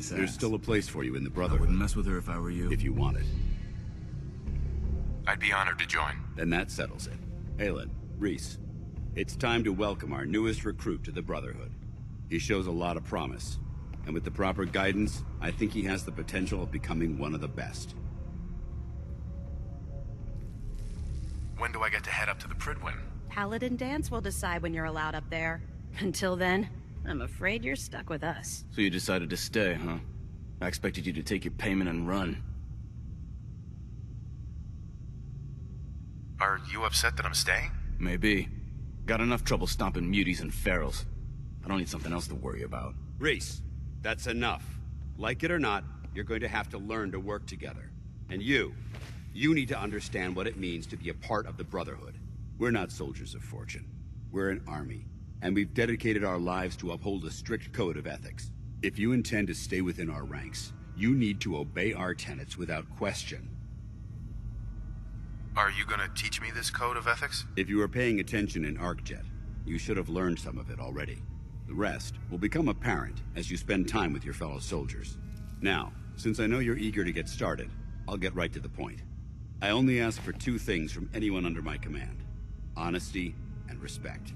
There's still a place for you in the I Brotherhood. wouldn't mess with her if I were you. If you want it. I'd be honored to join. Then that settles it. Aelin, Reese, it's time to welcome our newest recruit to the Brotherhood. He shows a lot of promise, and with the proper guidance, I think he has the potential of becoming one of the best. When do I get to head up to the Pridwin? Paladin Dance will decide when you're allowed up there. Until then, I'm afraid you're stuck with us. So you decided to stay, huh? I expected you to take your payment and run. Are you upset that I'm staying? Maybe. Got enough trouble stomping muties and ferals. I don't need something else to worry about. Reese, that's enough. Like it or not, you're going to have to learn to work together. And you need to understand what it means to be a part of the Brotherhood. We're not soldiers of fortune. We're an army, and we've dedicated our lives to uphold a strict code of ethics. If you intend to stay within our ranks, you need to obey our tenets without question. Are you gonna teach me this code of ethics? If you were paying attention in ArcJet, you should have learned some of it already. The rest will become apparent as you spend time with your fellow soldiers. Now, since I know you're eager to get started, I'll get right to the point. I only ask for two things from anyone under my command: honesty and respect.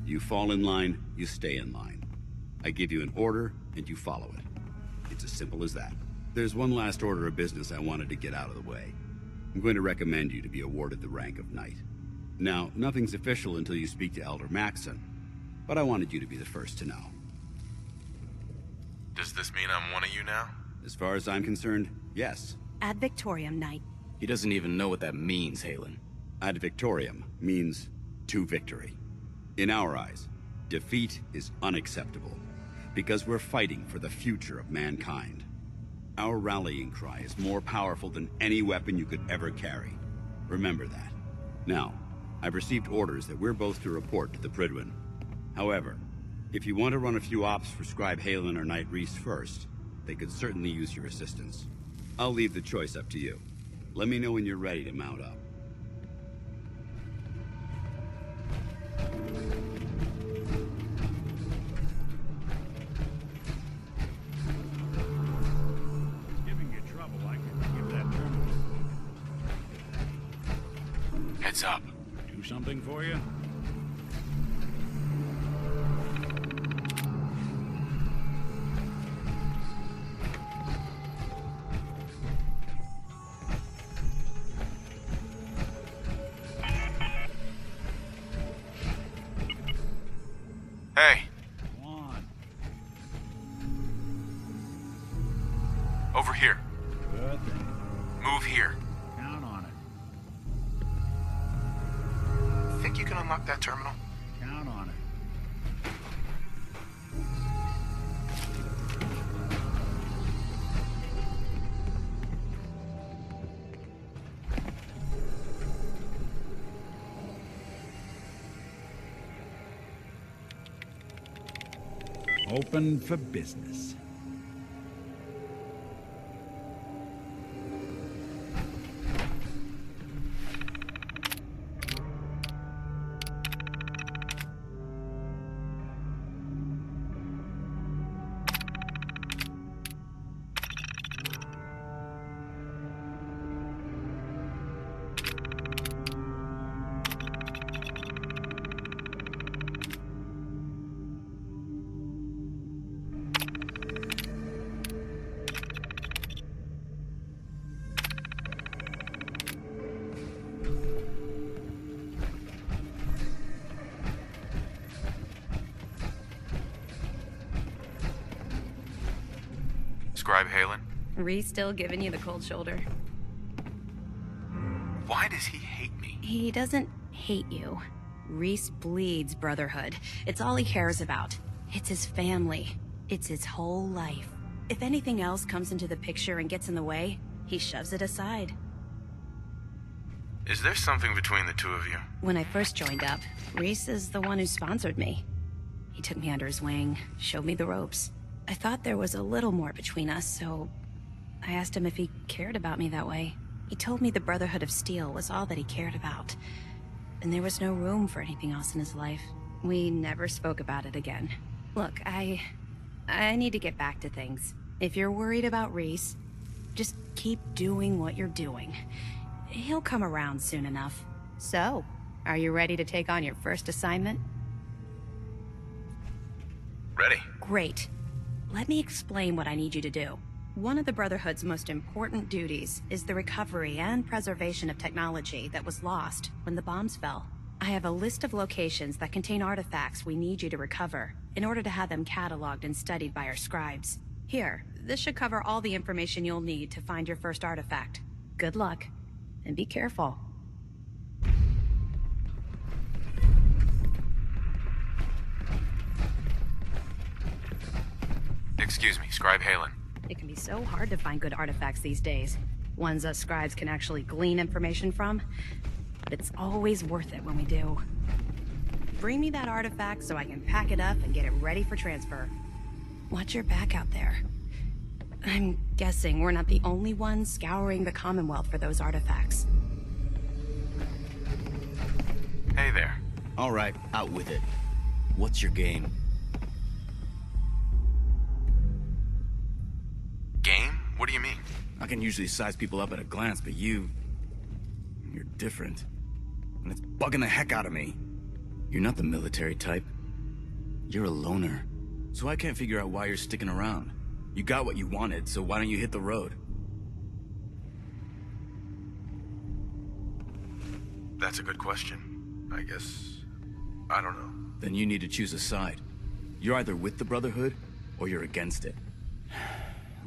You fall in line, you stay in line. I give you an order, and you follow it. It's as simple as that. There's one last order of business I wanted to get out of the way. I'm going to recommend you to be awarded the rank of Knight. Now, nothing's official until you speak to Elder Maxson, but I wanted you to be the first to know. Does this mean I'm one of you now? As far as I'm concerned, yes. Ad Victoriam, Knight. He doesn't even know what that means, Halen. Ad Victoriam means to victory. In our eyes, defeat is unacceptable, because we're fighting for the future of mankind. Our rallying cry is more powerful than any weapon you could ever carry. Remember that. Now, I've received orders that we're both to report to the Pridwin. However, if you want to run a few ops for Scribe Halen or Knight Reese first, they could certainly use your assistance. I'll leave the choice up to you. Let me know when you're ready to mount up. Heads up. Do something for you? Hey, Come on. over here. Good thing. Move here. Count on it. Think you can unlock that terminal? Count on it. Open for business. Scribe Halen? Reese still giving you the cold shoulder. Why does he hate me? He doesn't hate you. Reese bleeds Brotherhood. It's all he cares about. It's his family. It's his whole life. If anything else comes into the picture and gets in the way, he shoves it aside. Is there something between the two of you? When I first joined up, Reese is the one who sponsored me. He took me under his wing, showed me the ropes. I thought there was a little more between us, so I asked him if he cared about me that way. He told me the Brotherhood of Steel was all that he cared about, and there was no room for anything else in his life. We never spoke about it again. Look, I need to get back to things. If you're worried about Reese, just keep doing what you're doing. He'll come around soon enough. So, are you ready to take on your first assignment? Ready. Great. Let me explain what I need you to do. One of the Brotherhood's most important duties is the recovery and preservation of technology that was lost when the bombs fell. I have a list of locations that contain artifacts we need you to recover in order to have them cataloged and studied by our scribes. Here, this should cover all the information you'll need to find your first artifact. Good luck, and be careful. Excuse me, Scribe Halen. It can be so hard to find good artifacts these days. Ones us scribes can actually glean information from. But it's always worth it when we do. Bring me that artifact so I can pack it up and get it ready for transfer. Watch your back out there. I'm guessing we're not the only ones scouring the Commonwealth for those artifacts. Hey there. All right, out with it. What's your game? Game? What do you mean? I can usually size people up at a glance, but you're different. And it's bugging the heck out of me. You're not the military type. You're a loner. So I can't figure out why you're sticking around. You got what you wanted, so why don't you hit the road? That's a good question. I guess... I don't know. Then you need to choose a side. You're either with the Brotherhood, or you're against it.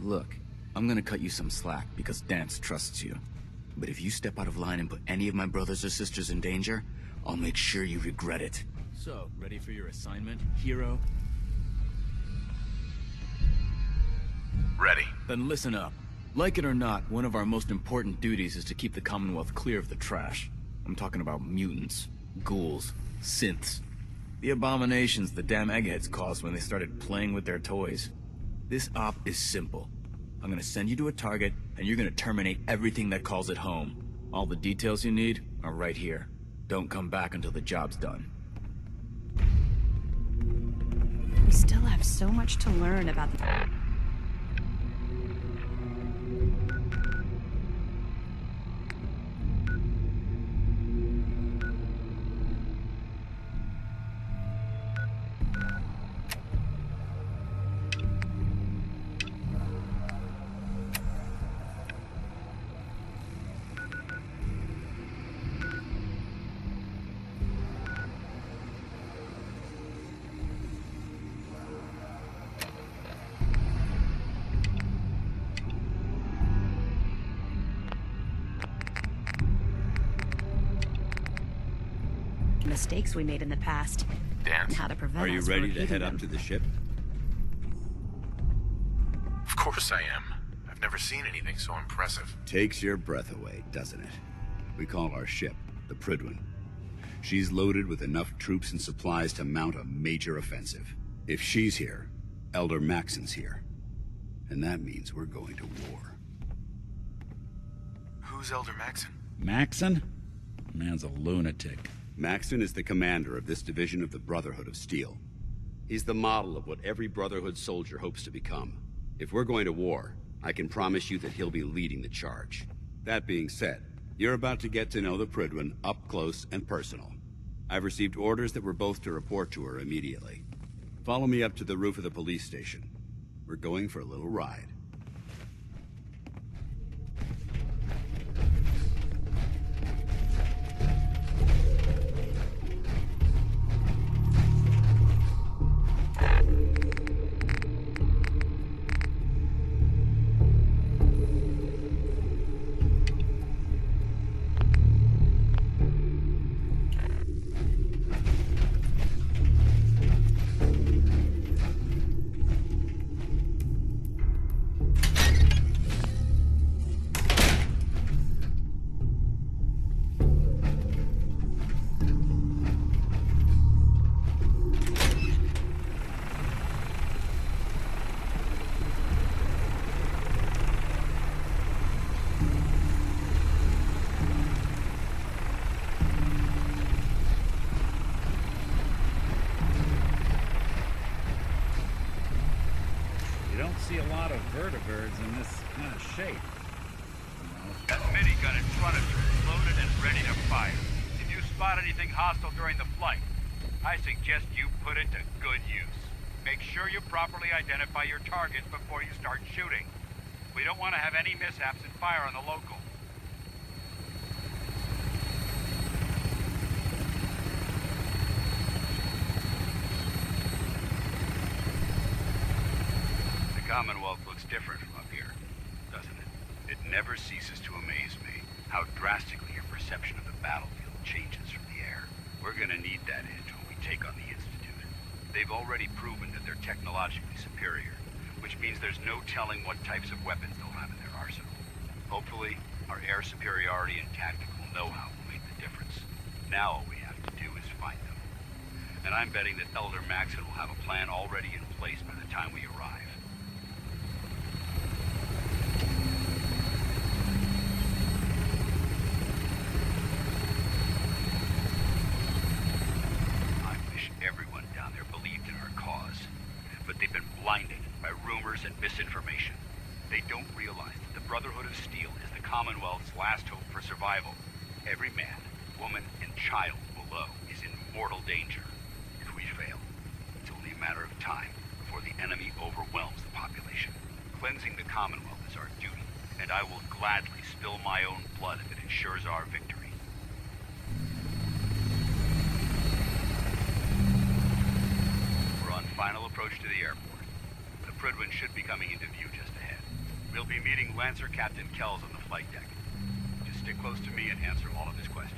Look, I'm gonna cut you some slack because Dance trusts you. But if you step out of line and put any of my brothers or sisters in danger, I'll make sure you regret it. So, ready for your assignment, hero? Ready. Then listen up. Like it or not, one of our most important duties is to keep the Commonwealth clear of the trash. I'm talking about mutants, ghouls, synths. The abominations the damn eggheads caused when they started playing with their toys. This op is simple. I'm gonna send you to a target, and you're gonna terminate everything that calls it home. All the details you need are right here. Don't come back until the job's done. We still have so much to learn about the... mistakes we made in the past, Dance. and how to prevent Are you us from ready to repeating head up them. to the ship? Of course I am. I've never seen anything so impressive. Takes your breath away, doesn't it? We call our ship the Prydwen. She's loaded with enough troops and supplies to mount a major offensive. If she's here, Elder Maxon's here. And that means we're going to war. Who's Elder Maxon? Maxon? Man's a lunatic. Maxon is the commander of this division of the Brotherhood of Steel. He's the model of what every Brotherhood soldier hopes to become. If we're going to war, I can promise you that he'll be leading the charge. That being said, you're about to get to know the Prydwen up close and personal. I've received orders that we're both to report to her immediately. Follow me up to the roof of the police station. We're going for a little ride. vertibirds in this kind of shape. That minigun in front of you is loaded and ready to fire. If you spot anything hostile during the flight, I suggest you put it to good use. Make sure you properly identify your target before you start shooting. We don't want to have any mishaps and fire on the local. The Commonwealth looks different from up here, doesn't it? It never ceases to amaze me how drastically your perception of the battlefield changes from the air. We're gonna need that edge when we take on the Institute. They've already proven that they're technologically superior, which means there's no telling what types of weapons they'll have in their arsenal. Hopefully, our air superiority and tactical know-how will make the difference. Now all we have to do is find them. And I'm betting that Elder Maxon will have a plan already in place by the time we arrive. I wish everyone down there believed in our cause, but they've been blinded by rumors and misinformation. They don't realize that the Brotherhood of Steel is the Commonwealth's last hope for survival. Every man, woman, and child below is in mortal danger. If we fail, it's only a matter of time before the enemy overwhelms the population. Cleansing the Commonwealth is our duty, and I will gladly spill my own blood if it ensures our victory. We're on final approach to the airport. The Prydwen should be coming into view just ahead. We'll be meeting Lancer Captain Kells on the flight deck. Just stick close to me and answer all of his questions.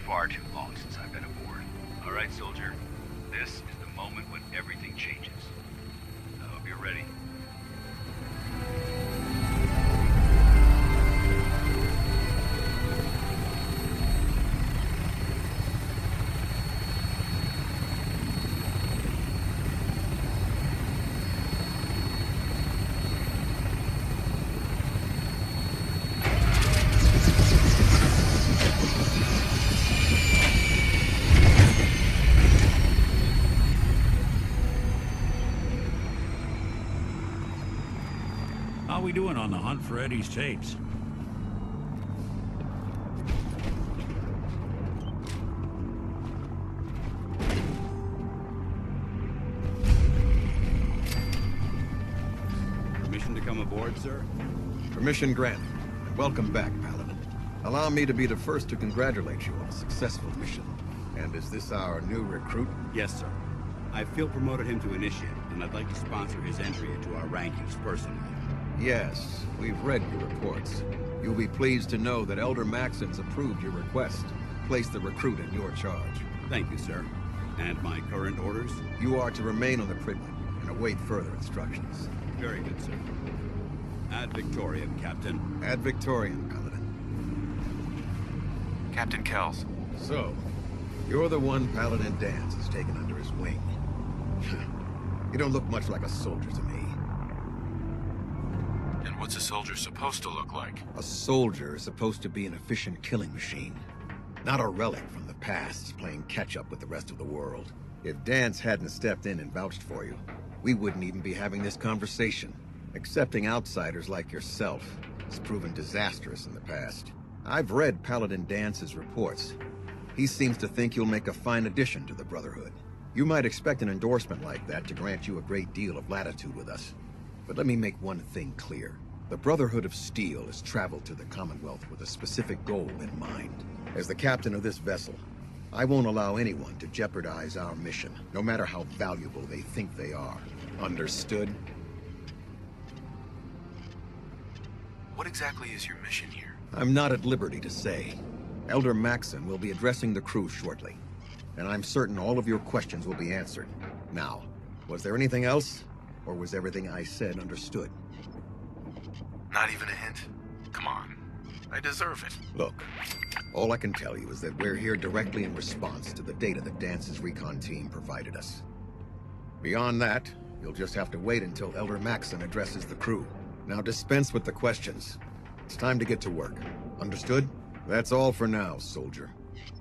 Far too long since I've been aboard. All right, soldier. This is the moment when everything changes. I hope you're ready. How we doing on the hunt for Eddie's tapes? Permission to come aboard, sir? Permission granted. Welcome back, Paladin. Allow me to be the first to congratulate you on a successful mission. And is this our new recruit? Yes, sir. I feel promoted him to initiate, and I'd like to sponsor his entry into our rankings personally. Yes, we've read your reports. You'll be pleased to know that Elder Maxon's approved your request. Place the recruit in your charge. Thank you, sir. And my current orders? You are to remain on the Prydwen and await further instructions. Very good, sir. Ad Victoriam, Captain. Ad Victoriam, Paladin. Captain Kells. So, you're the one Paladin Danse has taken under his wing. You don't look much like a soldier to me. And what's a soldier supposed to look like? A soldier is supposed to be an efficient killing machine. Not a relic from the past, playing catch-up with the rest of the world. If Danse hadn't stepped in and vouched for you, we wouldn't even be having this conversation. Accepting outsiders like yourself has proven disastrous in the past. I've read Paladin Dance's reports. He seems to think you'll make a fine addition to the Brotherhood. You might expect an endorsement like that to grant you a great deal of latitude with us. But let me make one thing clear. The Brotherhood of Steel has traveled to the Commonwealth with a specific goal in mind. As the captain of this vessel, I won't allow anyone to jeopardize our mission, no matter how valuable they think they are. Understood? What exactly is your mission here? I'm not at liberty to say. Elder Maxon will be addressing the crew shortly, and I'm certain all of your questions will be answered. Now, was there anything else, or was everything I said understood? Not even a hint? Come on. I deserve it. Look, all I can tell you is that we're here directly in response to the data that Dance's recon team provided us. Beyond that, you'll just have to wait until Elder Maxon addresses the crew. Now dispense with the questions. It's time to get to work. Understood? That's all for now, soldier.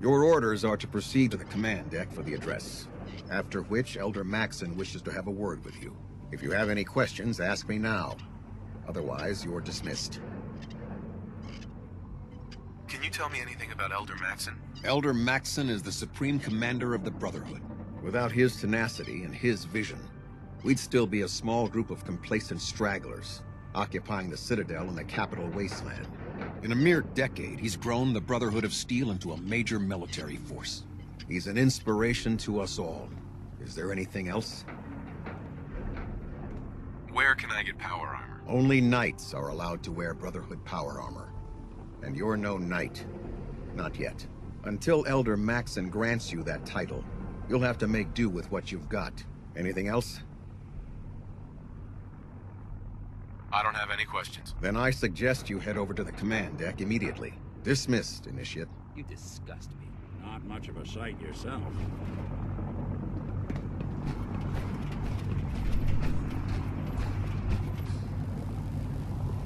Your orders are to proceed to the command deck for the address, after which Elder Maxon wishes to have a word with you. If you have any questions, ask me now. Otherwise, you're dismissed. Can you tell me anything about Elder Maxon? Elder Maxon is the Supreme Commander of the Brotherhood. Without his tenacity and his vision, we'd still be a small group of complacent stragglers, occupying the Citadel in the capital wasteland. In a mere decade, he's grown the Brotherhood of Steel into a major military force. He's an inspiration to us all. Is there anything else? Where can I get power armor? Only knights are allowed to wear Brotherhood power armor. And you're no knight. Not yet. Until Elder Maxon grants you that title, you'll have to make do with what you've got. Anything else? I don't have any questions. Then I suggest you head over to the command deck immediately. Dismissed, Initiate. You disgust me. Not much of a sight yourself.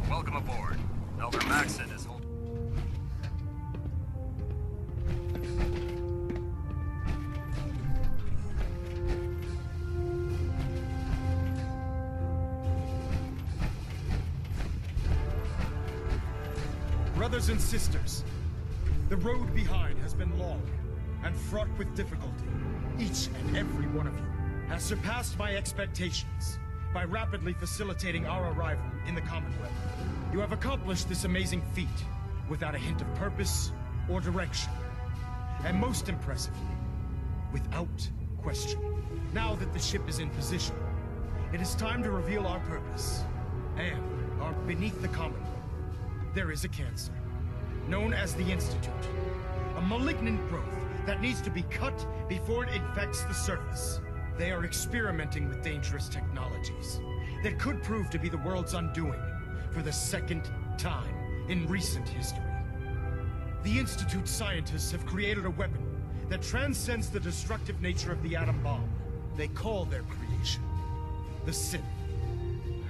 Welcome aboard. Elder Maxon is holding. Brothers and sisters, the road behind has been long and fraught with difficulty. Each and every one of you has surpassed my expectations by rapidly facilitating our arrival in the Commonwealth. You have accomplished this amazing feat without a hint of purpose or direction. And most impressively, without question. Now that the ship is in position, it is time to reveal our purpose. And beneath the Commonwealth, there is a cancer, known as the Institute. A malignant growth that needs to be cut before it infects the surface. They are experimenting with dangerous technologies that could prove to be the world's undoing for the second time in recent history. The Institute's scientists have created a weapon that transcends the destructive nature of the atom bomb. They call their creation the Synth.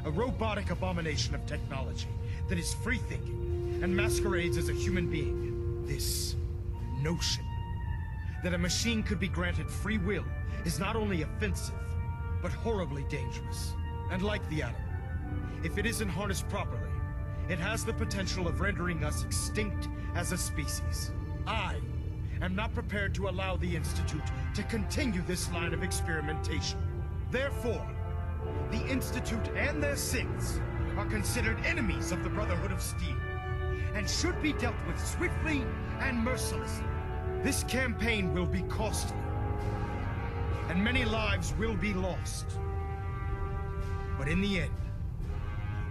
A robotic abomination of technology that is free-thinking and masquerades as a human being. This notion that a machine could be granted free will is not only offensive, but horribly dangerous. And like the atom, if it isn't harnessed properly, it has the potential of rendering us extinct as a species. I am not prepared to allow the Institute to continue this line of experimentation. Therefore, the Institute and their synths are considered enemies of the Brotherhood of Steel, and should be dealt with swiftly and mercilessly. This campaign will be costly, and many lives will be lost. But in the end,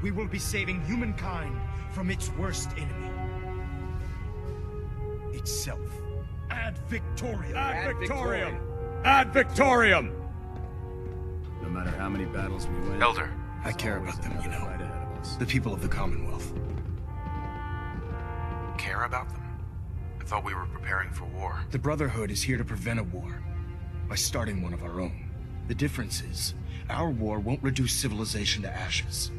we will be saving humankind from its worst enemy. Itself. Ad Victoriam! Ad Victoriam! Ad Victoriam! No matter how many battles we win, Elder. I care about them, you know. fight ahead of us. The people of the Commonwealth. Care about them? I thought we were preparing for war. The Brotherhood is here to prevent a war by starting one of our own. The difference is, our war won't reduce civilization to ashes.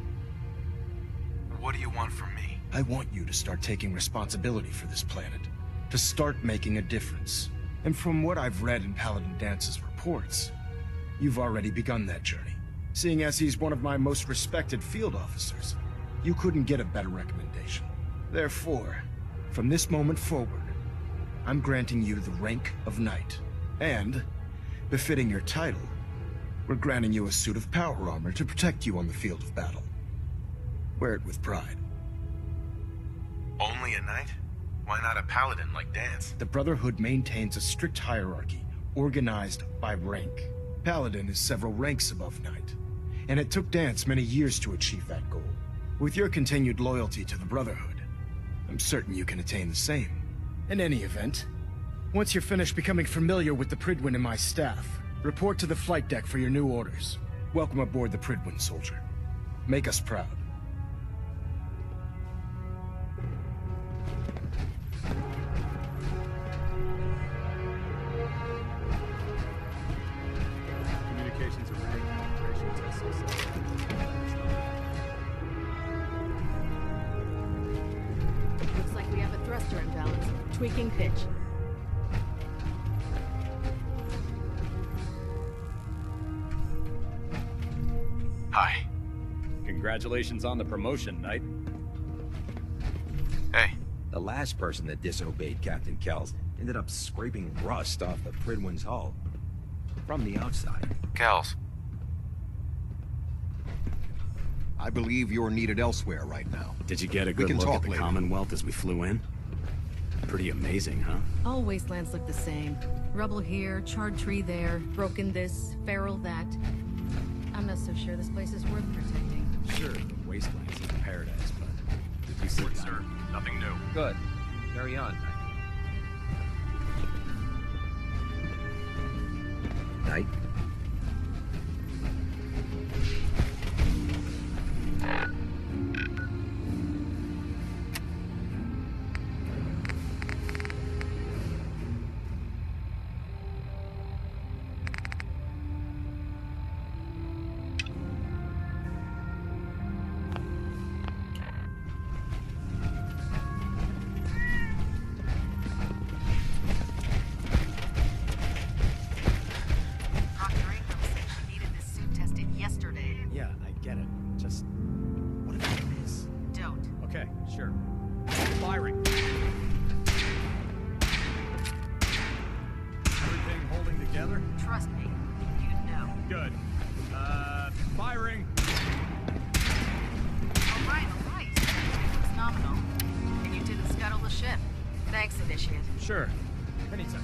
What do you want from me? I want you to start taking responsibility for this planet. To start making a difference. And from what I've read in Paladin Dance's reports, you've already begun that journey. Seeing as he's one of my most respected field officers, you couldn't get a better recommendation. Therefore, From this moment forward, I'm granting you the rank of Knight. And, befitting your title, we're granting you a suit of power armor to protect you on the field of battle. Wear it with pride. Only a knight? Why not a paladin like Dance? The Brotherhood maintains a strict hierarchy, organized by rank. Paladin is several ranks above Knight, and it took Dance many years to achieve that goal. With your continued loyalty to the Brotherhood, I'm certain you can attain the same. In any event, once you're finished becoming familiar with the Pridwin and my staff, report to the flight deck for your new orders. Welcome aboard the Pridwin, soldier. Make us proud. Communications are ready. Operations SSL. Looks like we have a thruster imbalance. Tweaking pitch. Hi. Congratulations on the promotion, Knight. Hey. The last person that disobeyed Captain Kells ended up scraping rust off the Pridwin's hull. From the outside. Kells. I believe you're needed elsewhere right now. Did you get a We good can look talk at the later. Commonwealth as we flew in? Pretty amazing, huh? All wastelands look the same. Rubble here, charred tree there, broken this, feral that. I'm not so sure this place is worth protecting. Sure, the wastelands is paradise, but did you see that? Sir, nothing new. Good. Carry on. Knight? Yeah, I get it. Just... what if it is? Don't. Okay, sure. Firing. Everything holding together? Trust me, you know. Good. Firing! All right. Looks nominal. And you didn't scuttle the ship. Thanks, Initiate. Sure. Anytime.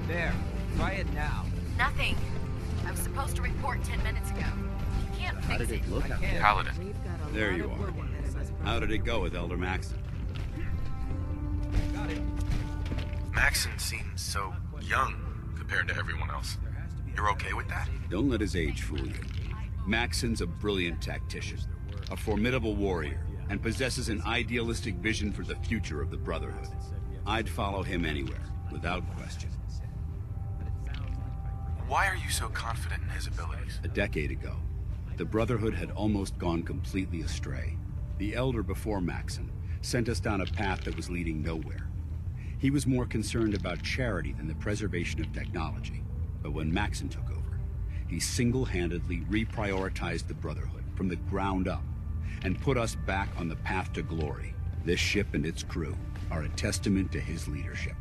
There. Try it now. Nothing. I was supposed to report 10 minutes ago. You can't How fix did it. it look out there? Paladin. We've got a There lot you of are. work ahead of us. How did it go with Elder Maxon? Got it. Maxon seems so young compared to everyone else. You're okay with that? Don't let his age fool you. Maxon's a brilliant tactician, a formidable warrior, and possesses an idealistic vision for the future of the Brotherhood. I'd follow him anywhere, without question. Why are you so confident in his abilities? A decade ago, the Brotherhood had almost gone completely astray. The Elder before Maxon sent us down a path that was leading nowhere. He was more concerned about charity than the preservation of technology. But when Maxon took over, he single-handedly reprioritized the Brotherhood from the ground up and put us back on the path to glory. This ship and its crew are a testament to his leadership.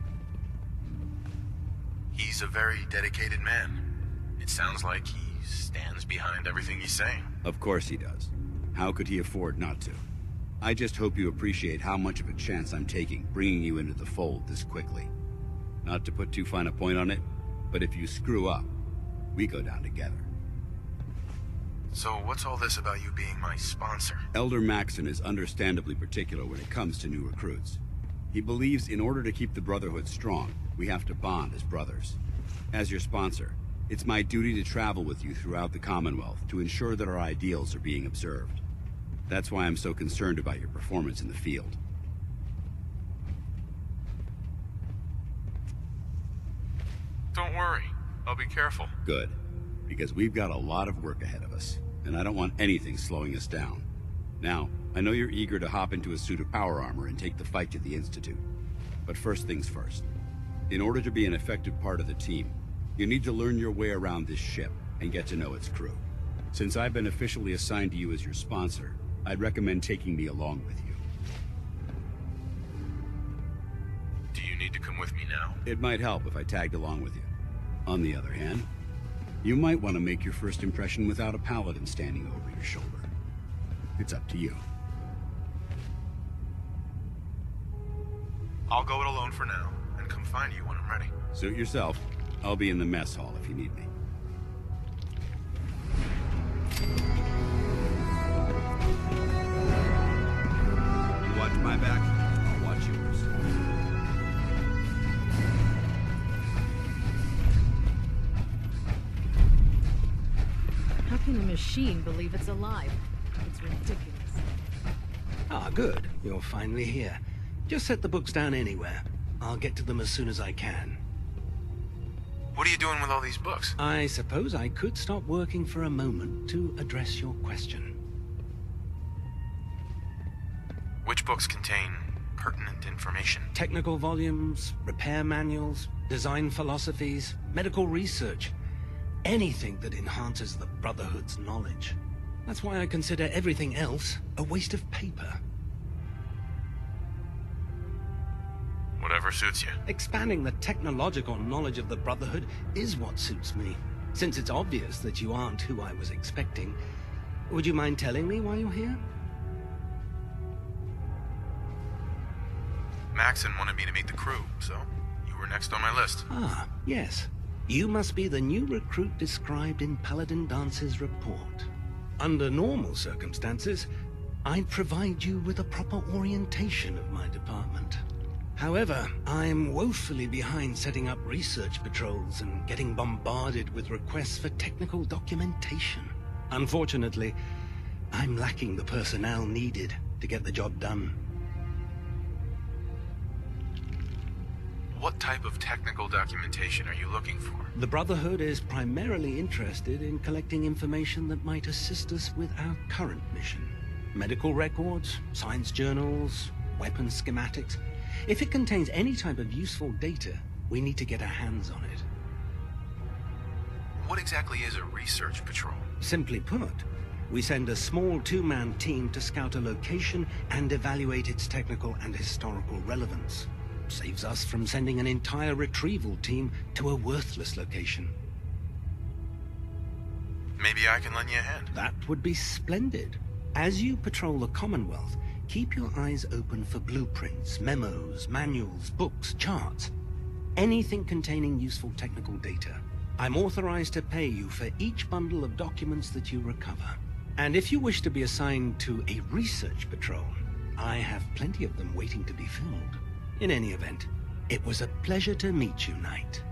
He's a very dedicated man. It sounds like he stands behind everything he's saying. Of course he does. How could he afford not to? I just hope you appreciate how much of a chance I'm taking bringing you into the fold this quickly. Not to put too fine a point on it, but if you screw up, we go down together. So what's all this about you being my sponsor? Elder Maxon is understandably particular when it comes to new recruits. He believes in order to keep the Brotherhood strong, we have to bond as brothers. As your sponsor, it's my duty to travel with you throughout the Commonwealth to ensure that our ideals are being observed. That's why I'm so concerned about your performance in the field. Don't worry. I'll be careful. Good, because we've got a lot of work ahead of us, and I don't want anything slowing us down. Now, I know you're eager to hop into a suit of power armor and take the fight to the Institute. But first things first. In order to be an effective part of the team, you need to learn your way around this ship and get to know its crew. Since I've been officially assigned to you as your sponsor, I'd recommend taking me along with you. Do you need to come with me now? It might help if I tagged along with you. On the other hand, you might want to make your first impression without a paladin standing over your shoulder. It's up to you. I'll go it alone for now, and come find you when I'm ready. Suit yourself. I'll be in the mess hall if you need me. You watch my back, I'll watch yours. How can a machine believe it's alive? It's ridiculous. Ah, good. You're finally here. Just set the books down anywhere. I'll get to them as soon as I can. What are you doing with all these books? I suppose I could stop working for a moment to address your question. Which books contain pertinent information? Technical volumes, repair manuals, design philosophies, medical research. Anything that enhances the Brotherhood's knowledge. That's why I consider everything else a waste of paper. Whatever suits you. Expanding the technological knowledge of the Brotherhood is what suits me. Since it's obvious that you aren't who I was expecting, would you mind telling me why you're here? Maxon wanted me to meet the crew, so you were next on my list. Ah, yes. You must be the new recruit described in Paladin Dance's report. Under normal circumstances, I'd provide you with a proper orientation of my department. However, I'm woefully behind setting up research patrols and getting bombarded with requests for technical documentation. Unfortunately, I'm lacking the personnel needed to get the job done. What type of technical documentation are you looking for? The Brotherhood is primarily interested in collecting information that might assist us with our current mission. Medical records, science journals, weapons schematics. If it contains any type of useful data, we need to get our hands on it. What exactly is a research patrol? Simply put, we send a small two-man team to scout a location and evaluate its technical and historical relevance. Saves us from sending an entire retrieval team to a worthless location. Maybe I can lend you a hand. That would be splendid. As you patrol the Commonwealth, keep your eyes open for blueprints, memos, manuals, books, charts. Anything containing useful technical data. I'm authorized to pay you for each bundle of documents that you recover. And if you wish to be assigned to a research patrol, I have plenty of them waiting to be filled. In any event, it was a pleasure to meet you, Knight.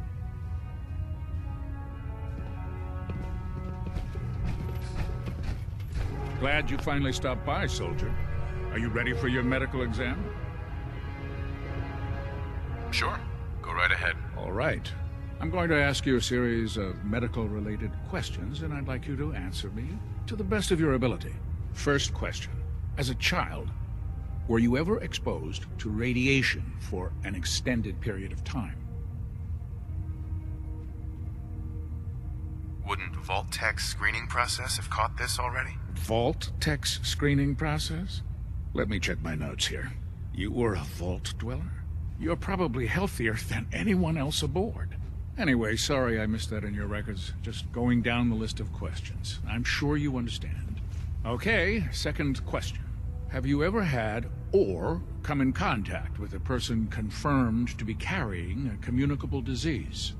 Glad you finally stopped by, soldier. Are you ready for your medical exam? Sure. Go right ahead. All right. I'm going to ask you a series of medical-related questions, and I'd like you to answer me to the best of your ability. First question. As a child, were you ever exposed to radiation for an extended period of time? Wouldn't Vault-Tech's screening process have caught this already? Vault-Tech's screening process? Let me check my notes here. You were a Vault dweller? You're probably healthier than anyone else aboard. Anyway, sorry I missed that in your records. Just going down the list of questions. I'm sure you understand. Okay, second question. Have you ever had or come in contact with a person confirmed to be carrying a communicable disease?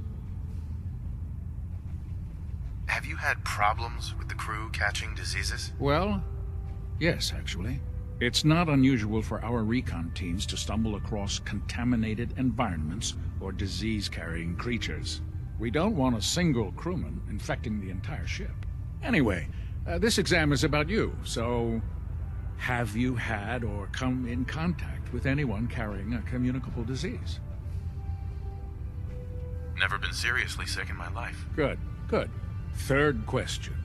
Have you had problems with the crew catching diseases? Well, yes, actually. It's not unusual for our recon teams to stumble across contaminated environments or disease-carrying creatures. We don't want a single crewman infecting the entire ship. Anyway, this exam is about you, so have you had or come in contact with anyone carrying a communicable disease? Never been seriously sick in my life. Good, good. Third question,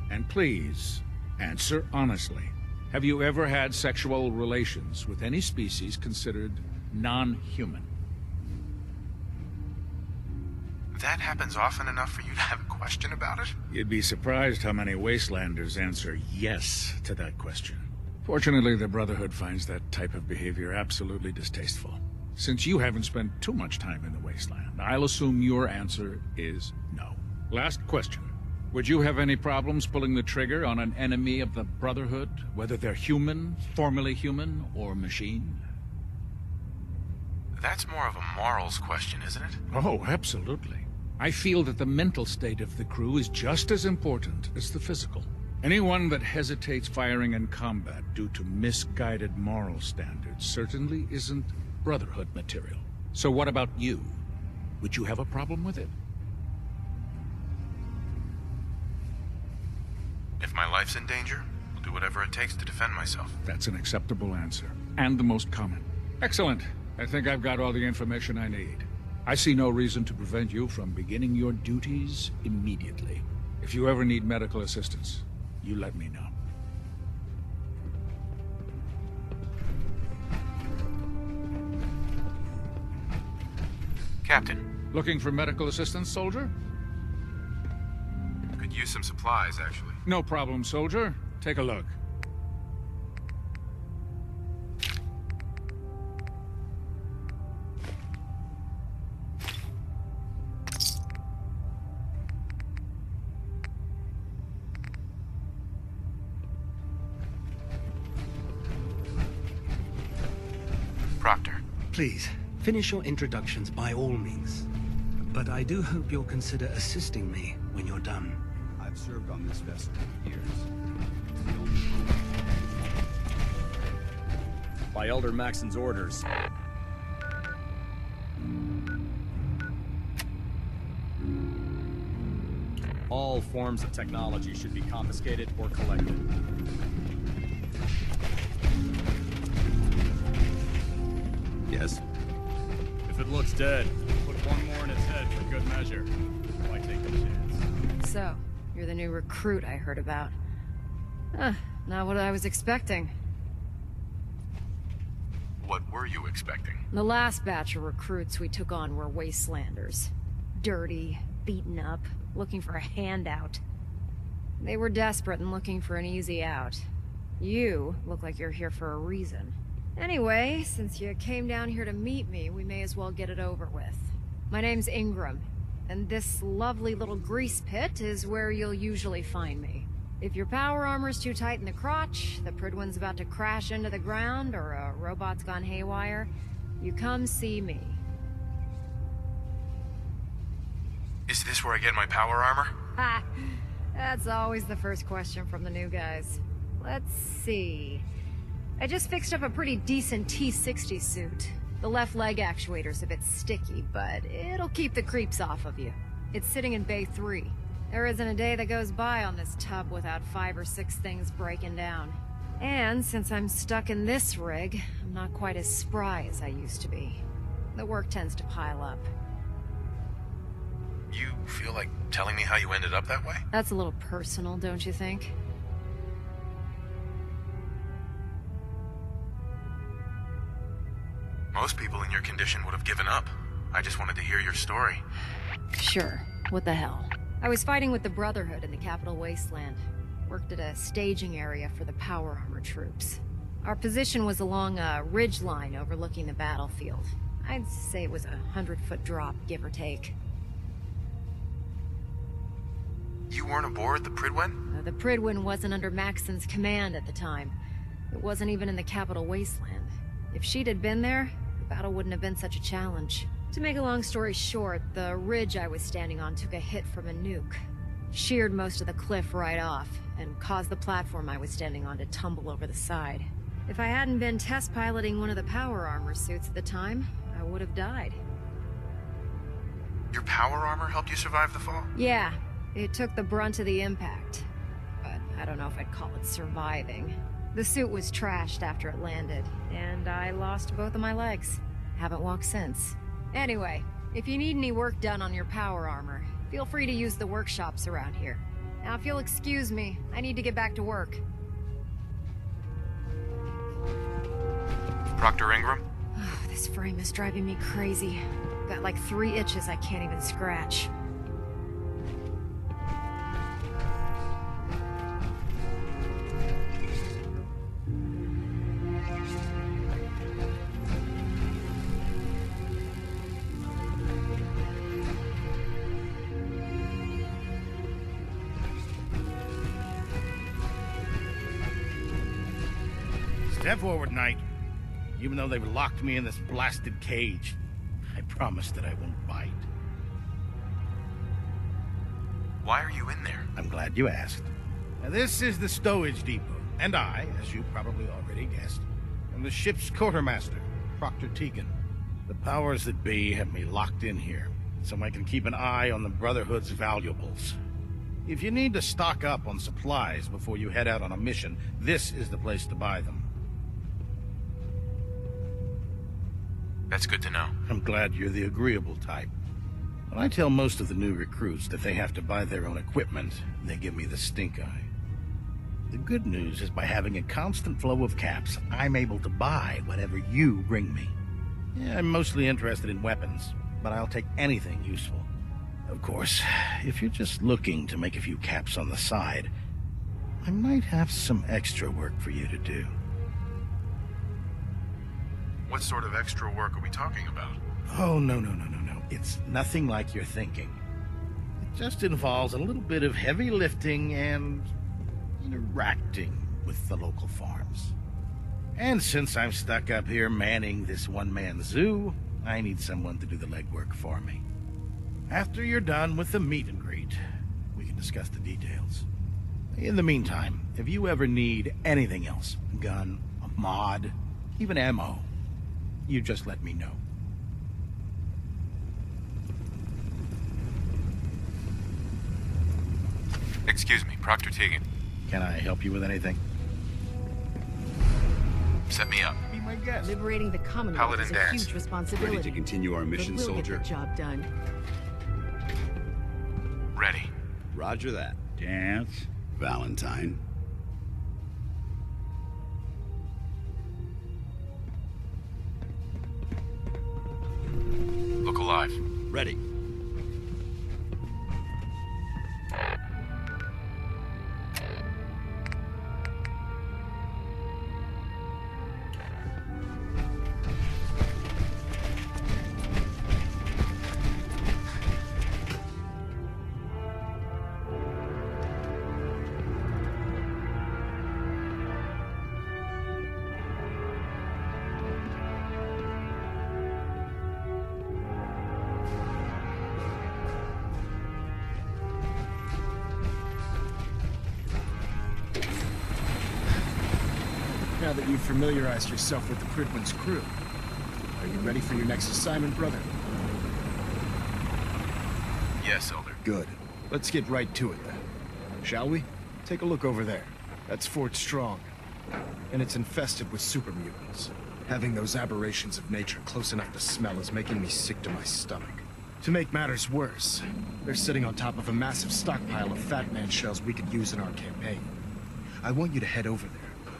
and please answer honestly. Have you ever had sexual relations with any species considered non-human? that happens often enough for you to have a question about it? You'd be surprised how many Wastelanders answer yes to that question. Fortunately, the Brotherhood finds that type of behavior absolutely distasteful. Since you haven't spent too much time in the Wasteland, I'll assume your answer is no. Last question. Would you have any problems pulling the trigger on an enemy of the Brotherhood, whether they're human, formerly human, or machine? That's more of a morals question, isn't it? Oh, absolutely. I feel that the mental state of the crew is just as important as the physical. Anyone that hesitates firing in combat due to misguided moral standards certainly isn't Brotherhood material. So what about you? Would you have a problem with it? If my life's in danger, I'll do whatever it takes to defend myself. That's an acceptable answer, and the most common. Excellent. I think I've got all the information I need. I see no reason to prevent you from beginning your duties immediately. If you ever need medical assistance, you let me know. Captain. Looking for medical assistance, soldier? Could use some supplies, actually. No problem, soldier. Take a look. Proctor. Please, finish your introductions by all means. But I do hope you'll consider assisting me when you're done. I've served on this vessel for years. By Elder Maxon's orders. All forms of technology should be confiscated or collected. Yes? If it looks dead, put one more in its head for good measure. Why take the chance? So, you're the new recruit I heard about. Not what I was expecting. What were you expecting? The last batch of recruits we took on were Wastelanders. Dirty, beaten up, looking for a handout. They were desperate and looking for an easy out. You look like you're here for a reason. Anyway, since you came down here to meet me, we may as well get it over with. My name's Ingram, and this lovely little grease pit is where you'll usually find me. If your power armor's too tight in the crotch, the Pridwin's about to crash into the ground, or a robot's gone haywire, you come see me. Is this where I get my power armor? Ha! That's always the first question from the new guys. Let's see. I just fixed up a pretty decent T-60 suit. The left leg actuator's a bit sticky, but it'll keep the creeps off of you. It's sitting in Bay 3. There isn't a day that goes by on this tub without 5 or 6 things breaking down. And since I'm stuck in this rig, I'm not quite as spry as I used to be. The work tends to pile up. You feel like telling me how you ended up that way? That's a little personal, don't you think? Most people in your condition would have given up. I just wanted to hear your story. Sure. What the hell? I was fighting with the Brotherhood in the Capital Wasteland. Worked at a staging area for the power armor troops. Our position was along a ridge line overlooking the battlefield. I'd say it was a 100-foot drop, give or take. You weren't aboard the Pridwin? The Pridwin wasn't under Maxon's command at the time. It wasn't even in the Capital Wasteland. If she'd had been there, the battle wouldn't have been such a challenge. To make a long story short, the ridge I was standing on took a hit from a nuke. Sheared most of the cliff right off, and caused the platform I was standing on to tumble over the side. If I hadn't been test piloting one of the power armor suits at the time, I would have died. Your power armor helped you survive the fall? Yeah, it took the brunt of the impact. But I don't know if I'd call it surviving. The suit was trashed after it landed, and I lost both of my legs. Haven't walked since. Anyway, if you need any work done on your power armor, feel free to use the workshops around here. Now, if you'll excuse me, I need to get back to work. Proctor Ingram? This frame is driving me crazy. got like 3 itches I can't even scratch. Step forward, Knight. Even though they've locked me in this blasted cage, I promise that I won't bite. Why are you in there? I'm glad you asked. Now, this is the stowage depot, and I, as you probably already guessed, am the ship's quartermaster, Proctor Tegan. The powers that be have me locked in here, so I can keep an eye on the Brotherhood's valuables. If you need to stock up on supplies before you head out on a mission, this is the place to buy them. That's good to know. I'm glad you're the agreeable type. When I tell most of the new recruits that they have to buy their own equipment, they give me the stink eye. The good news is by having a constant flow of caps, I'm able to buy whatever you bring me. Yeah, I'm mostly interested in weapons, but I'll take anything useful. Of course, if you're just looking to make a few caps on the side, I might have some extra work for you to do. What sort of extra work are we talking about? Oh, no. It's nothing like you're thinking. It just involves a little bit of heavy lifting and interacting with the local farms. And since I'm stuck up here manning this one-man zoo, I need someone to do the legwork for me. After you're done with the meet and greet, we can discuss the details. In the meantime, if you ever need anything else, a gun, a mod, even ammo, you just let me know. Excuse me, Proctor Tegan. Can I help you with anything? Set me up. Be my guest. Liberating the Commonwealth Paladin is a Dance. huge responsibility. Ready to continue our mission, but we'll soldier? Get the job done. Ready. Roger that. Dance. Valentine. Look alive. Ready. Now that you've familiarized yourself with the Pridwin's crew, are you ready for your next assignment, brother? Yes, Elder. Good. Let's get right to it then. Shall we? Take a look over there. That's Fort Strong. And it's infested with super mutants. Having those aberrations of nature close enough to smell is making me sick to my stomach. To make matters worse, they're sitting on top of a massive stockpile of Fat Man shells we could use in our campaign. I want you to head over there,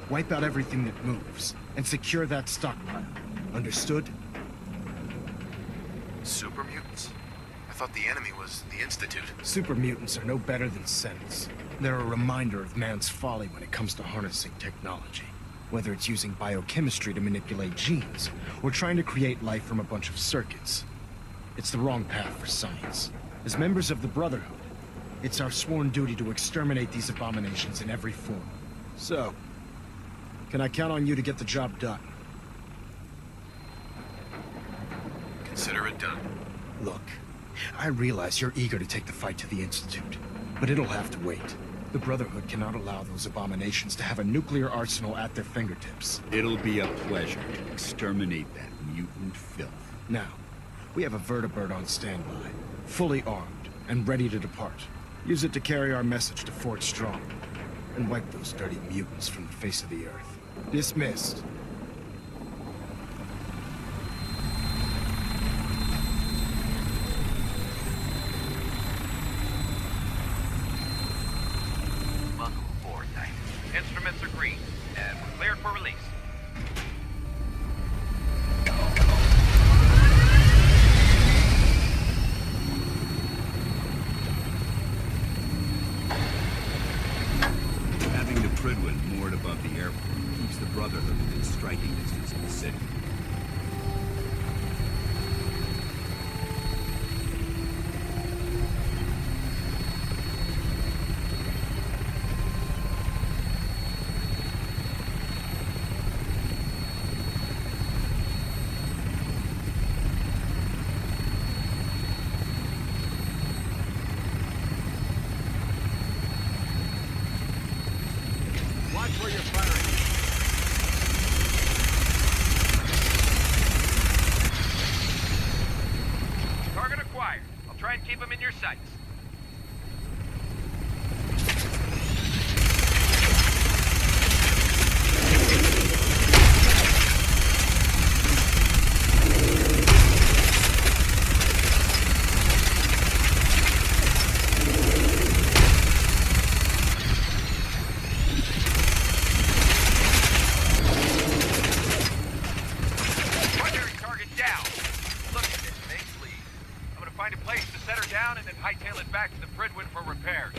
wipe out everything that moves, and secure that stockpile. Understood? Super mutants? I thought the enemy was the Institute. Super mutants are no better than Sentinels. They're a reminder of man's folly when it comes to harnessing technology. Whether it's using biochemistry to manipulate genes, or trying to create life from a bunch of circuits. It's the wrong path for science. As members of the Brotherhood, it's our sworn duty to exterminate these abominations in every form. So, can I count on you to get the job done? Consider it done. Look, I realize you're eager to take the fight to the Institute, but it'll have to wait. The Brotherhood cannot allow those abominations to have a nuclear arsenal at their fingertips. It'll be a pleasure to exterminate that mutant filth. Now, we have a vertibird on standby, fully armed, and ready to depart. Use it to carry our message to Fort Strong, and wipe those dirty mutants from the face of the earth. Dismissed. Welcome aboard, Knight. Instruments are green, and we're cleared for release. brotherhood within striking distance of the city. Watch where you're firing. Target acquired. I'll try and keep him in your sights. Find a place to set her down and then hightail it back to the Pridwin for repairs.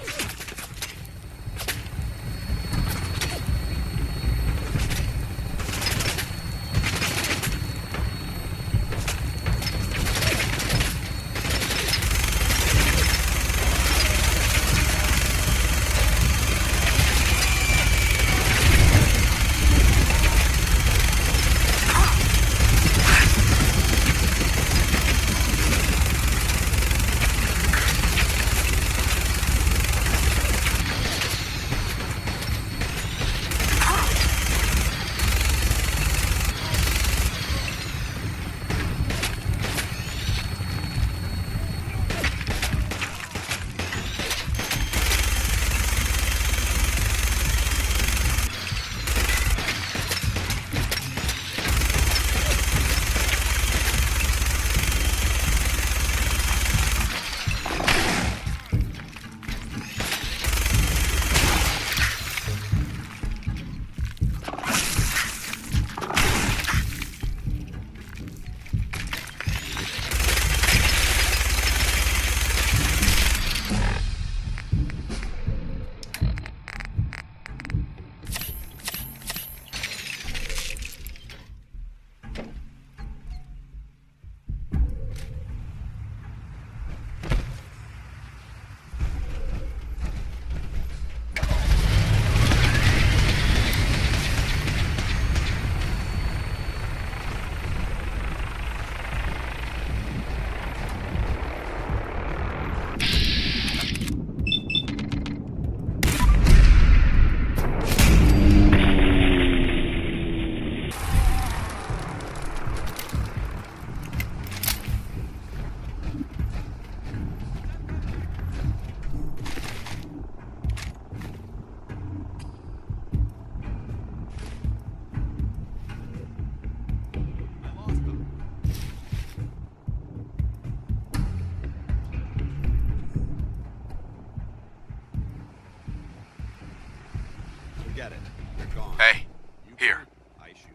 Forget it. They're gone. Hey, You here. shoot, I shoot.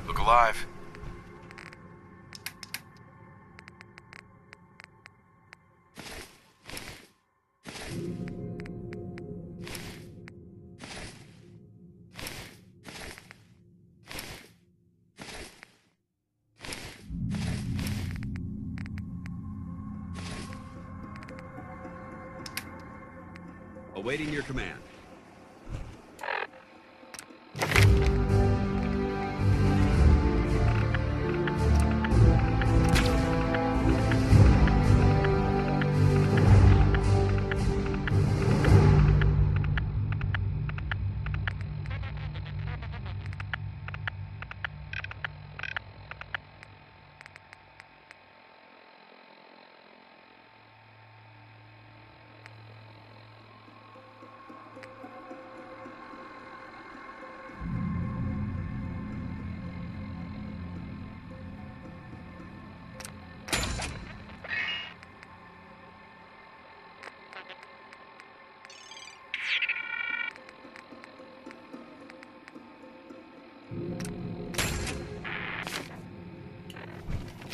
Look alive. Awaiting your command.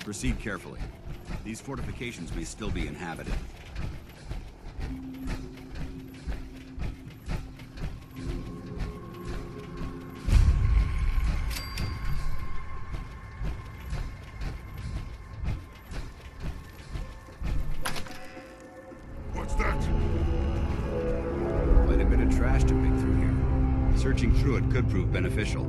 Proceed carefully. These fortifications may still be inhabited. trash to pick through here. Searching through it could prove beneficial.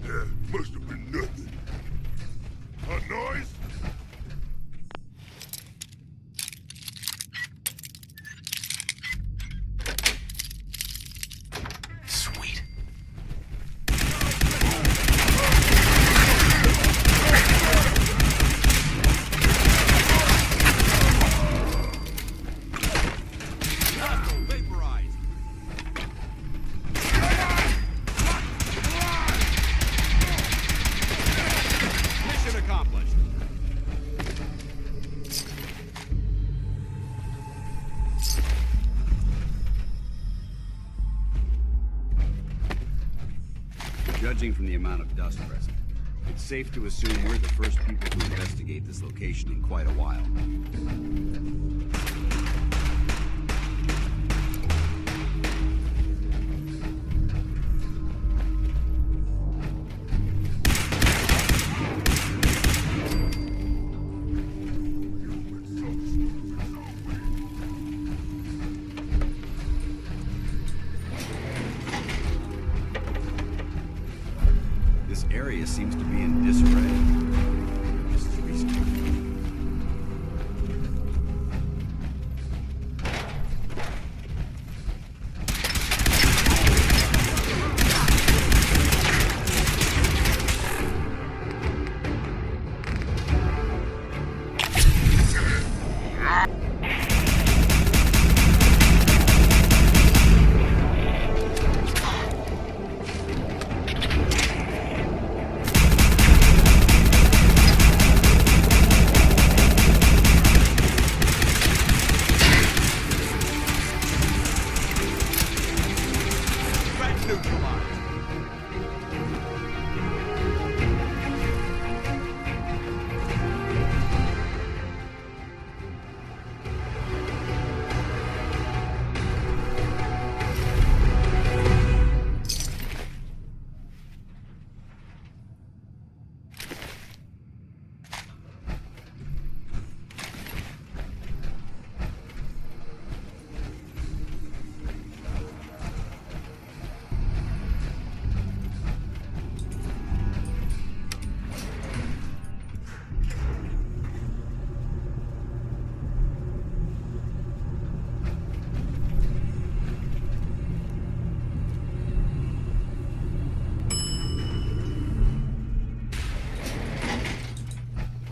That must have been nothing. A noise? Sweet. Mission accomplished. Judging from the amount of dust present, it's safe to assume we're the first people to investigate this location in quite a while. This area seems to be in disarray. This is reasonable.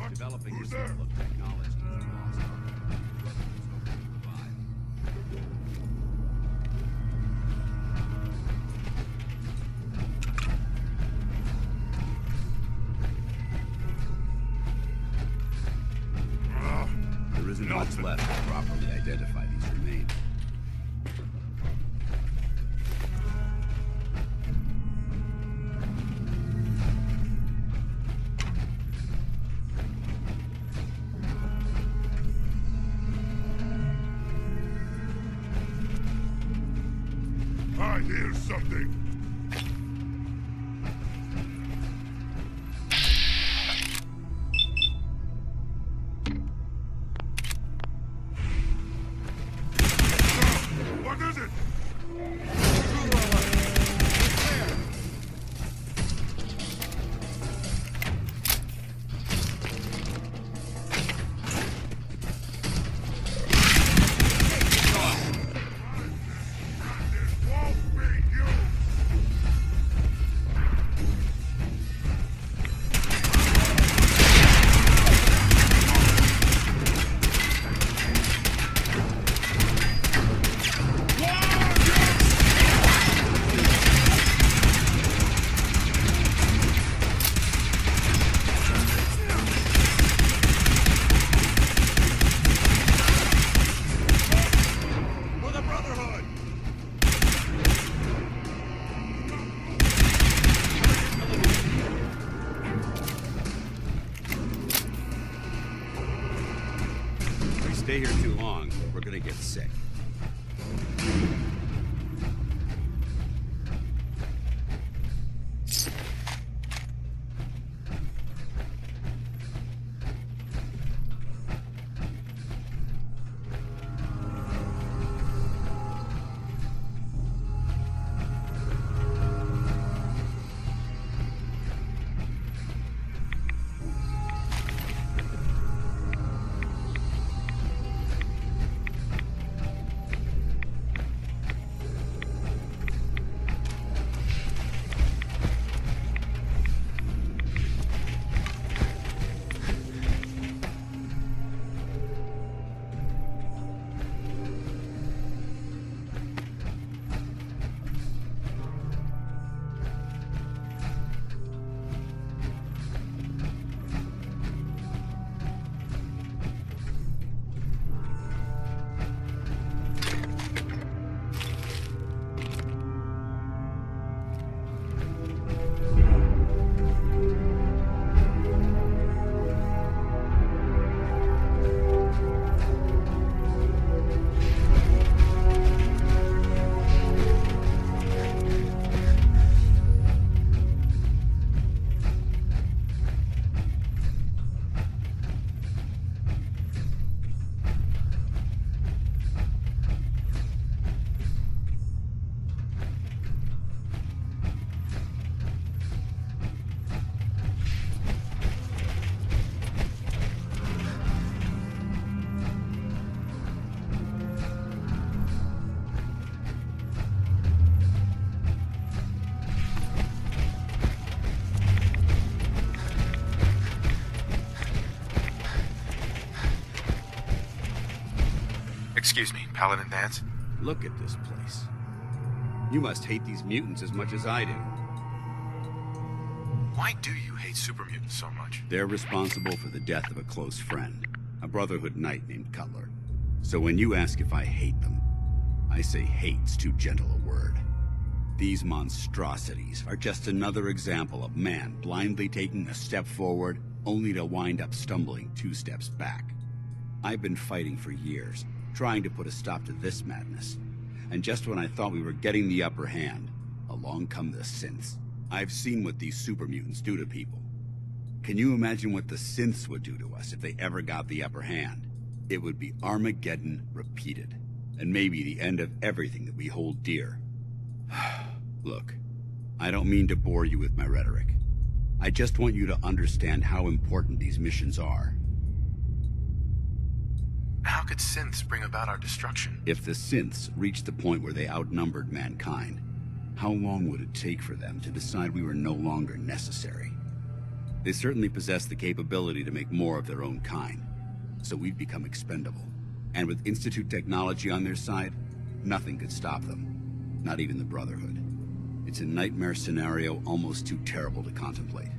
Developing this level of technology is a lost art. There isn't much left to properly identify these remains. I hear something. What is it? If we stay here too long, we're gonna get sick. Excuse me, Paladin Dance? Look at this place. You must hate these mutants as much as I do. Why do you hate super mutants so much? They're responsible for the death of a close friend, a Brotherhood knight named Cutler. So when you ask if I hate them, I say hate's too gentle a word. These monstrosities are just another example of man blindly taking a step forward, only to wind up stumbling 2 steps back. I've been fighting for years, trying to put a stop to this madness. And just when I thought we were getting the upper hand, along come the synths. I've seen what these super mutants do to people. Can you imagine what the synths would do to us if they ever got the upper hand? It would be Armageddon repeated, and maybe the end of everything that we hold dear. Look, I don't mean to bore you with my rhetoric. I just want you to understand how important these missions are. How could synths bring about our destruction? If the synths reached the point where they outnumbered mankind, how long would it take for them to decide we were no longer necessary? They certainly possess the capability to make more of their own kind, so we've become expendable. And with Institute technology on their side, nothing could stop them. Not even the Brotherhood. It's a nightmare scenario almost too terrible to contemplate.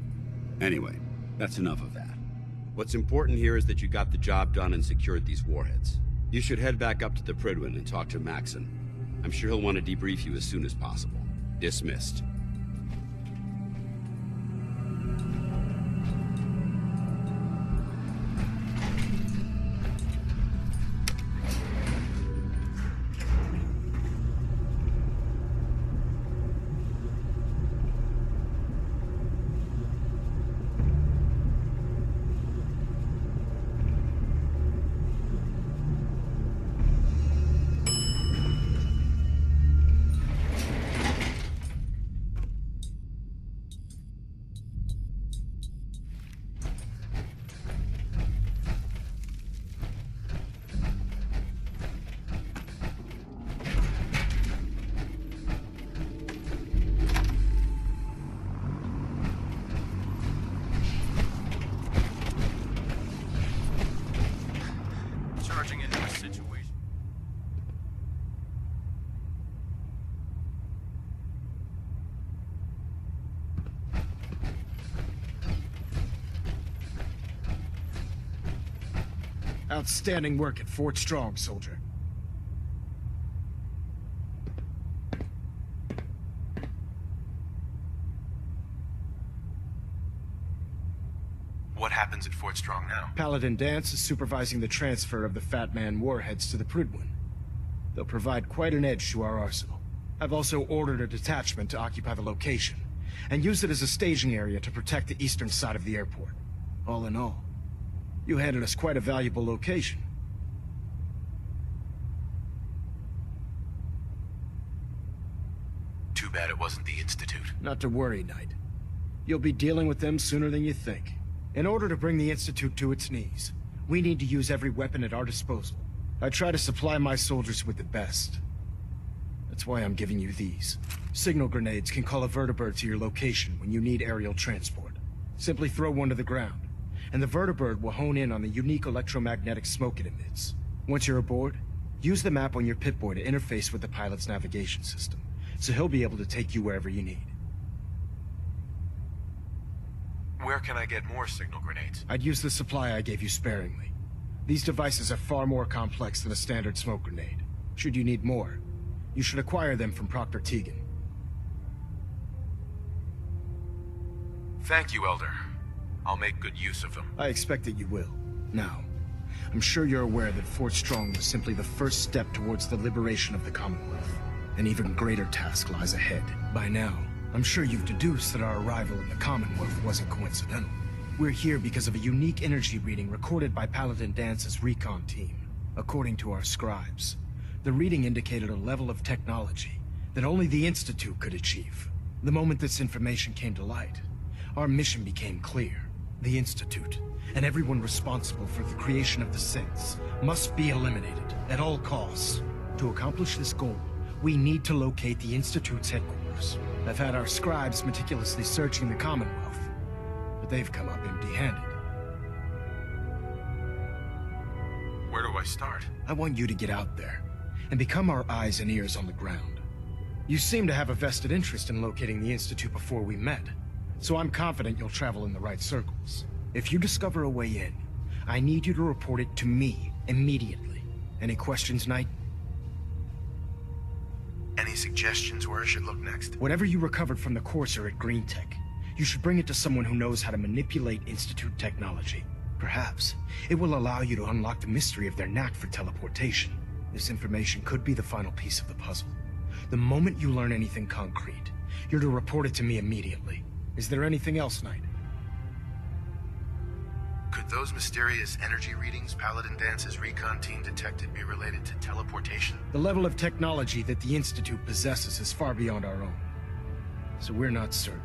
Anyway, that's enough of that. What's important here is that you got the job done and secured these warheads. You should head back up to the Prydwen and talk to Maxon. I'm sure he'll want to debrief you as soon as possible. Dismissed. Outstanding work at Fort Strong, soldier. What happens at Fort Strong now? Paladin Dance is supervising the transfer of the Fat Man warheads to the Prydwen. They'll provide quite an edge to our arsenal. I've also ordered a detachment to occupy the location, and use it as a staging area to protect the eastern side of the airport. All in all, you handed us quite a valuable location. Too bad it wasn't the Institute. Not to worry, Knight. You'll be dealing with them sooner than you think. In order to bring the Institute to its knees, we need to use every weapon at our disposal. I try to supply my soldiers with the best. That's why I'm giving you these. Signal grenades can call a vertibird to your location when you need aerial transport. Simply throw one to the ground, and the vertibird will hone in on the unique electromagnetic smoke it emits. Once you're aboard, use the map on your Pip-Boy to interface with the pilot's navigation system, so he'll be able to take you wherever you need. Where can I get more signal grenades? I'd use the supply I gave you sparingly. These devices are far more complex than a standard smoke grenade. Should you need more, you should acquire them from Proctor Tegan. Thank you, Elder. I'll make good use of them. I expect that you will. Now, I'm sure you're aware that Fort Strong was simply the first step towards the liberation of the Commonwealth. An even greater task lies ahead. By now, I'm sure you've deduced that our arrival in the Commonwealth wasn't coincidental. We're here because of a unique energy reading recorded by Paladin Dance's recon team. According to our scribes, the reading indicated a level of technology that only the Institute could achieve. The moment this information came to light, our mission became clear. The Institute, and everyone responsible for the creation of the synths, must be eliminated at all costs. To accomplish this goal, we need to locate the Institute's headquarters. I've had our scribes meticulously searching the Commonwealth, but they've come up empty-handed. Where do do I start? I want you to get out there and become our eyes and ears on the ground. You seem to have a vested interest in locating the Institute before we met, so I'm confident you'll travel in the right circles. If you discover a way in, I need you to report it to me immediately. Any questions, Knight? Any suggestions where I should look next? Whatever you recovered from the Courser at Green Tech, you should bring it to someone who knows how to manipulate Institute technology. Perhaps it will allow you to unlock the mystery of their knack for teleportation. This information could be the final piece of the puzzle. The moment you learn anything concrete, you're to report it to me immediately. Is there anything else, Knight? Could those mysterious energy readings Paladin Dance's recon team detected be related to teleportation? The level of technology that the Institute possesses is far beyond our own, so we're not certain.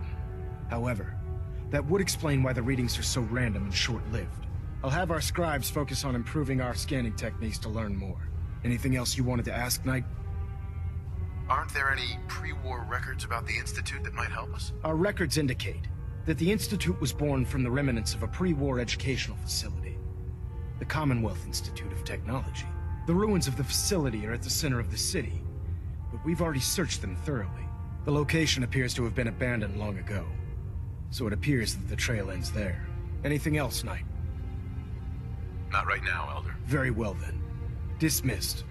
However, that would explain why the readings are so random and short-lived. I'll have our scribes focus on improving our scanning techniques to learn more. Anything else you wanted to ask, Knight? Aren't there any pre-war records about the Institute that might help us? Our records indicate that the Institute was born from the remnants of a pre-war educational facility, the Commonwealth Institute of Technology. The ruins of the facility are at the center of the city, but we've already searched them thoroughly. The location appears to have been abandoned long ago, so it appears that the trail ends there. Anything else, Knight? Not right now, Elder. Very well then. Dismissed.